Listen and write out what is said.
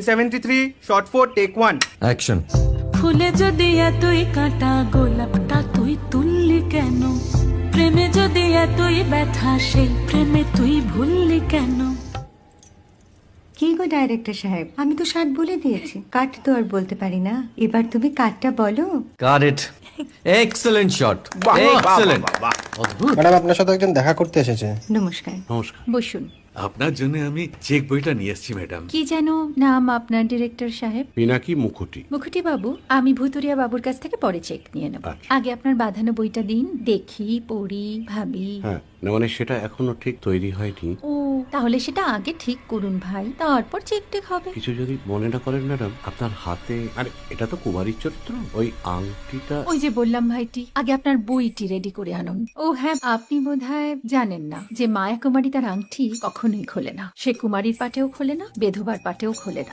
73 shot 4 take 1 action. ফুলে যদি এতই কাঁটা গোলাপটা তুই তুললি কেন? প্রেমে যদি এতই ব্যথা সেই প্রেমে তুই ভুললি কেন? কি গো ডাইরেক্টর সাহেব, আমি তো 60 বলে দিয়েছি, কাট তো আর বলতে পারি না, এবার তুমি কাটটা বলো। Got it. Excellent shot, excellent. Madam আপনার সাথে একজন দেখা করতে এসেছে। নমস্কার। নমস্কার। বসুন। আপনার জন্য আমি চেক বইটা নিয়ে এসেছি ম্যাডাম। কি যেন নাম আপনার ডিরেক্টর সাহেব? পিনাকি মুখোটি। মুখুটি বাবু, আমি ভুতুরিয়া বাবুর কাছ থেকে পরে চেক নিয়ে নেব। আচ্ছা। আগে আপনার বাঁধানো বইটা দিন, দেখি, পড়ি, ভাবি। হ্যাঁ, না মানে সেটা এখনো ঠিক তৈরি হয়নি। ও, তাহলে সেটা আগে ঠিক করুন ভাই, তারপর চেক টেক হবে। কিছু যদি মনে না করেন ম্যাডাম, আপনার হাতে, আরে এটা তো কুমারীর চরিত্র, ওই আংটিটা। ওই যে বললাম ভাইটি, আগে আপনার বইটি রেডি করে আনুন। ও হ্যাঁ, আপনি বোধহয় জানেন না যে মায়া কুমারী তার আংটি কখনোই খোলে না। সে কুমারীর পাটেও খোলে না, বেধবার পাটেও খোলে না।